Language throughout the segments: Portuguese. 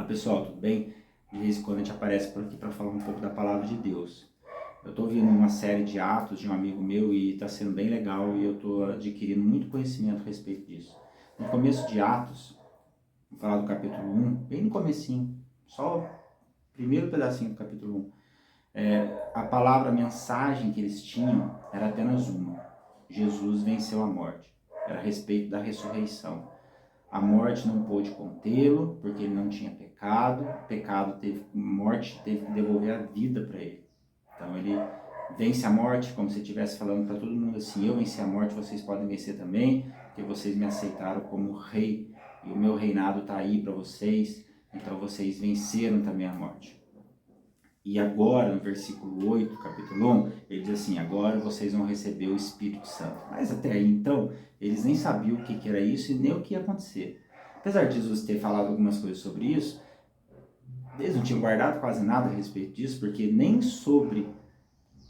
Pessoal, tudo bem? De vez em quando a gente aparece por aqui para falar um pouco da palavra de Deus. Eu estou ouvindo uma série de Atos de um amigo meu e está sendo bem legal e eu estou adquirindo muito conhecimento a respeito disso. No começo de Atos, vou falar do capítulo 1, bem no comecinho, só o primeiro pedacinho do capítulo 1. A palavra, a mensagem que eles tinham era apenas uma: Jesus venceu a morte. Era a respeito da ressurreição. A morte não pôde contê-lo, porque ele não tinha pecado. Morte teve que devolver a vida para ele. Então ele vence a morte, como se estivesse falando para todo mundo assim: eu venci a morte, vocês podem vencer também, porque vocês me aceitaram como rei, e o meu reinado está aí para vocês, então vocês venceram também a morte. E agora, no versículo 8, capítulo 1, ele diz assim: agora vocês vão receber o Espírito Santo. Mas até aí, então, eles nem sabiam o que era isso e nem o que ia acontecer. Apesar de Jesus ter falado algumas coisas sobre isso, eles não tinham guardado quase nada a respeito disso, porque nem sobre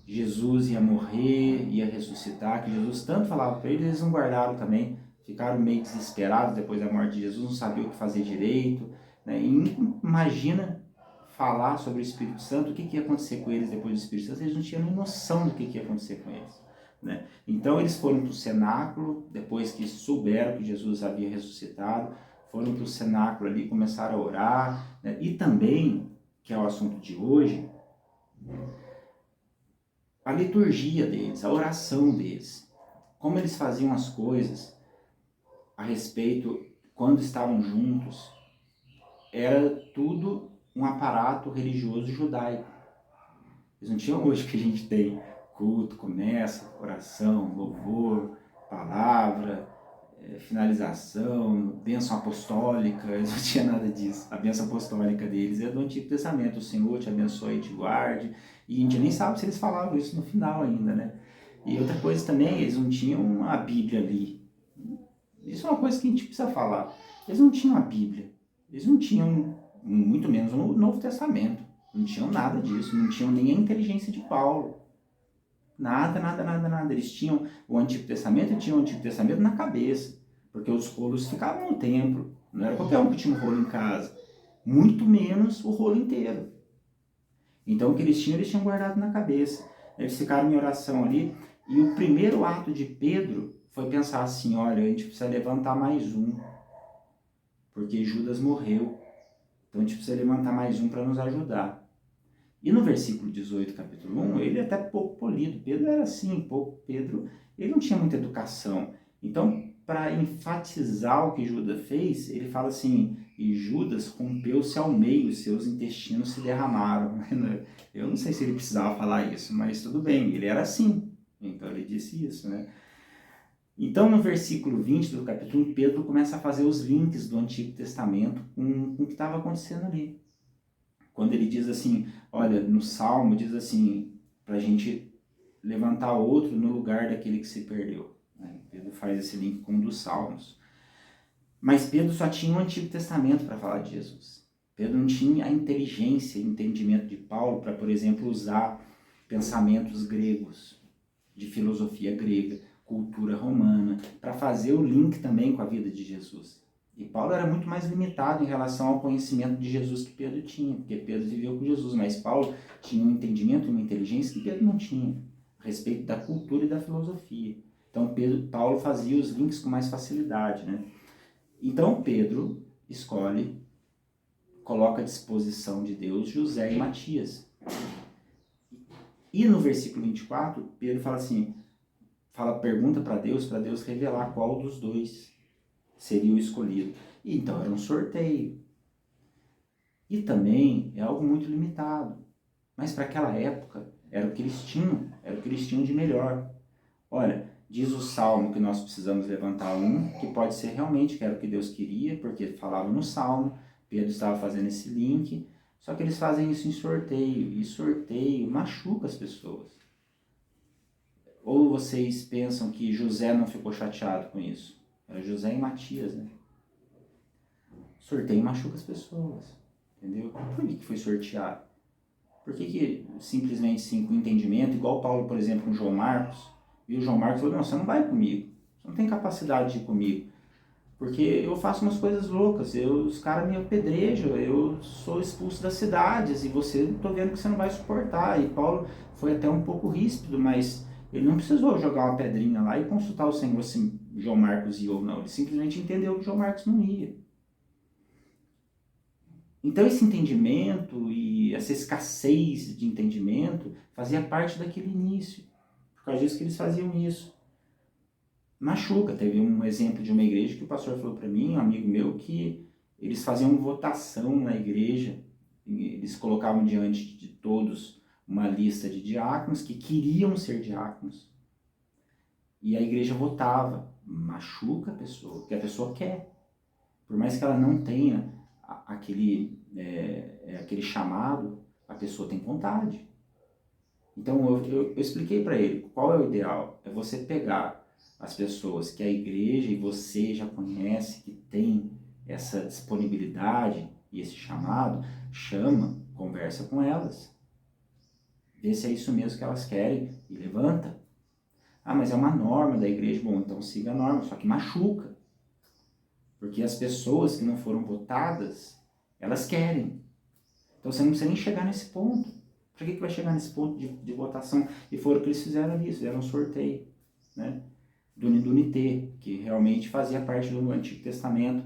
Jesus ia morrer, ia ressuscitar, que Jesus tanto falava para eles, eles não guardaram também. Ficaram meio desesperados depois da morte de Jesus, não sabiam o que fazer direito. Né? E imagina falar sobre o Espírito Santo, o que ia acontecer com eles depois do Espírito Santo, eles não tinham nem noção do que ia acontecer com eles. Né? Então eles foram para o cenáculo, depois que souberam que Jesus havia ressuscitado, foram para o cenáculo ali, começaram a orar, né? E também, que é o assunto de hoje, a liturgia deles, a oração deles, como eles faziam as coisas a respeito, quando estavam juntos, era tudo um aparato religioso judaico. Eles não tinham hoje que a gente tem: culto, começa, oração, louvor, palavra, finalização, bênção apostólica. Eles não tinham nada disso. A bênção apostólica deles é do Antigo Testamento: o Senhor te abençoe e te guarde. E a gente nem sabe se eles falavam isso no final ainda, né? E outra coisa também, eles não tinham a Bíblia ali. Isso é uma coisa que a gente precisa falar. Eles não tinham a Bíblia. Eles não tinham, muito menos, o Novo Testamento. Não tinham nada disso. Não tinham nem a inteligência de Paulo. Nada, nada, nada, nada. Eles tinham o Antigo Testamento e tinham o Antigo Testamento na cabeça. Porque os rolos ficavam no templo. Não era qualquer um que tinha um rolo em casa. Muito menos o rolo inteiro. Então o que eles tinham guardado na cabeça. Eles ficaram em oração ali. E o primeiro ato de Pedro foi pensar assim: olha, a gente precisa levantar mais um, porque Judas morreu. Então a gente precisa levantar mais um para nos ajudar. E no versículo 18, capítulo 1, ele é até pouco polido. Pedro era assim, Pedro, ele não tinha muita educação. Então, para enfatizar o que Judas fez, ele fala assim: e Judas rompeu-se ao meio, seus intestinos se derramaram. Eu não sei se ele precisava falar isso, mas tudo bem, ele era assim. Então ele disse isso, né? Então, no versículo 20 do capítulo 1, Pedro começa a fazer os links do Antigo Testamento com o que estava acontecendo ali. Quando ele diz assim, olha, no Salmo diz assim, para a gente levantar outro no lugar daquele que se perdeu. Né? Pedro faz esse link com um dos Salmos. Mas Pedro só tinha o Antigo Testamento para falar de Jesus. Pedro não tinha a inteligência e entendimento de Paulo para, por exemplo, usar pensamentos gregos, de filosofia grega, cultura romana, para fazer o link também com a vida de Jesus. E Paulo era muito mais limitado em relação ao conhecimento de Jesus que Pedro tinha, porque Pedro viveu com Jesus, mas Paulo tinha um entendimento e uma inteligência que Pedro não tinha, a respeito da cultura e da filosofia. Então Paulo fazia os links com mais facilidade, né? Então Pedro escolhe, coloca à disposição de Deus José e Matias. E no versículo 24, Pedro fala assim, pergunta para Deus revelar qual dos dois seria o escolhido. E então era um sorteio. E também é algo muito limitado. Mas para aquela época era o que eles tinham de melhor. Olha, diz o Salmo que nós precisamos levantar um, que pode ser realmente que era o que Deus queria, porque falava no Salmo, Pedro estava fazendo esse link, só que eles fazem isso em sorteio, e sorteio machuca as pessoas. Ou vocês pensam que José não ficou chateado com isso? Era José e Matias, né? Sorteio machuca as pessoas, entendeu? Por que foi sorteado? Por que simplesmente sim, com entendimento, igual Paulo, por exemplo, com João Marcos, e o João Marcos falou: não, você não vai comigo, você não tem capacidade de ir comigo. Porque eu faço umas coisas loucas, os caras me apedrejam, eu sou expulso das cidades e você, tô vendo que você não vai suportar. E Paulo foi até um pouco ríspido, mas ele não precisou jogar uma pedrinha lá e consultar o Senhor se João Marcos ia ou não. Ele simplesmente entendeu que João Marcos não ia. Então esse entendimento e essa escassez de entendimento fazia parte daquele início. Por causa disso que eles faziam isso. Machuca. Teve um exemplo de uma igreja que o pastor falou para mim, um amigo meu, que eles faziam votação na igreja, eles colocavam diante de todos uma lista de diáconos que queriam ser diáconos. E a igreja votava. Machuca a pessoa, porque a pessoa quer. Por mais que ela não tenha aquele chamado, a pessoa tem vontade. Então eu expliquei para ele qual é o ideal. É você pegar as pessoas que a igreja e você já conhece, que tem essa disponibilidade e esse chamado, chama, conversa com elas. Vê se é isso mesmo que elas querem e levanta. Ah, mas é uma norma da igreja. Bom, então siga a norma, só que machuca. Porque as pessoas que não foram votadas, elas querem. Então você não precisa nem chegar nesse ponto. Por que vai chegar nesse ponto de votação? E foram o que eles fizeram ali, fizeram um sorteio, né? Do Nidunité, que realmente fazia parte do Antigo Testamento,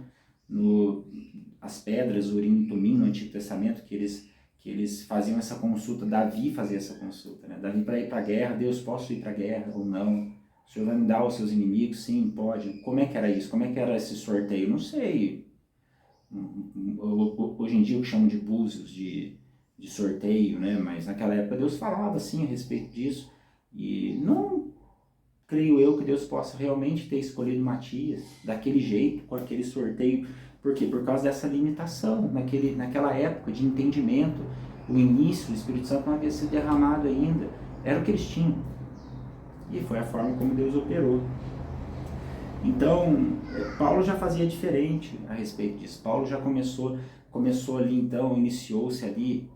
as pedras, Urim e Tumim no Antigo Testamento, que eles faziam essa consulta, Davi fazia essa consulta, né? Davi, para ir para a guerra, Deus, posso ir para a guerra ou não? O Senhor vai me dar os seus inimigos? Sim, pode. Como é que era isso? Como é que era esse sorteio? Não sei. Hoje em dia eu chamo de búzios, de sorteio, né? Mas naquela época Deus falava assim a respeito disso. E não creio eu que Deus possa realmente ter escolhido Matias daquele jeito, com aquele sorteio. Por quê? Por causa dessa limitação, naquela época de entendimento. O início, o Espírito Santo não havia sido derramado ainda. Era o que eles tinham. E foi a forma como Deus operou. Então, Paulo já fazia diferente a respeito disso. Paulo já começou ali, então, iniciou-se ali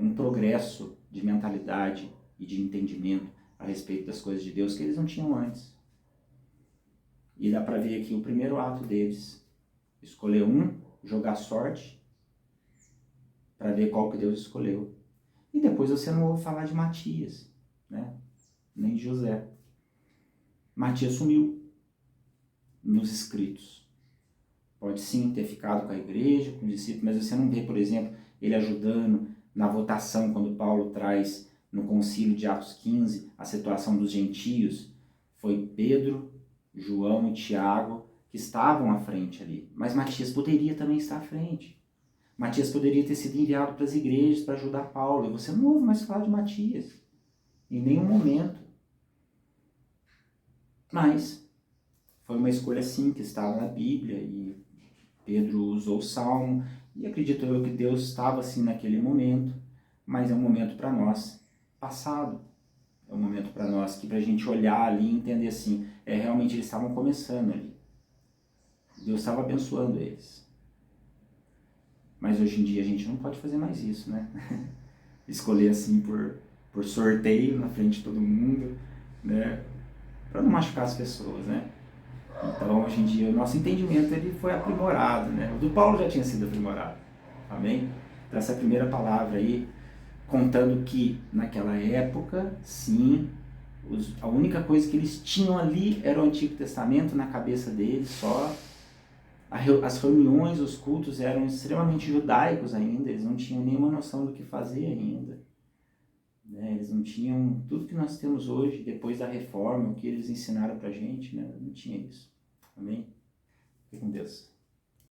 um progresso de mentalidade e de entendimento a respeito das coisas de Deus que eles não tinham antes. E dá para ver aqui o primeiro ato deles. Escolher um, jogar sorte, para ver qual que Deus escolheu. E depois você não ouve falar de Matias, né? Nem de José. Matias sumiu nos escritos. Pode sim ter ficado com a igreja, com os discípulos, mas você não vê, por exemplo, ele ajudando na votação, quando Paulo traz no concílio de Atos 15 a situação dos gentios. Foi Pedro, João e Tiago que estavam à frente ali. Mas Matias poderia também estar à frente. Matias poderia ter sido enviado para as igrejas para ajudar Paulo. E você não ouve mais falar de Matias. Em nenhum momento. Mas foi uma escolha sim que estava na Bíblia. E Pedro usou o Salmo. E acredito eu que Deus estava assim naquele momento. Mas é um momento para nós passado. É um momento para nós que para a gente olhar ali e entender assim. Realmente eles estavam começando ali. Deus estava abençoando eles. Mas hoje em dia a gente não pode fazer mais isso, né? Escolher assim por sorteio na frente de todo mundo, né? Para não machucar as pessoas, né? Então hoje em dia o nosso entendimento ele foi aprimorado, né? O do Paulo já tinha sido aprimorado, amém? Então essa primeira palavra aí, contando que naquela época, sim, a única coisa que eles tinham ali era o Antigo Testamento na cabeça deles só. As reuniões, os cultos eram extremamente judaicos ainda, eles não tinham nenhuma noção do que fazer ainda. Né? Eles não tinham tudo que nós temos hoje, depois da reforma, o que eles ensinaram pra gente, né? Não tinha isso. Amém? Fique com Deus.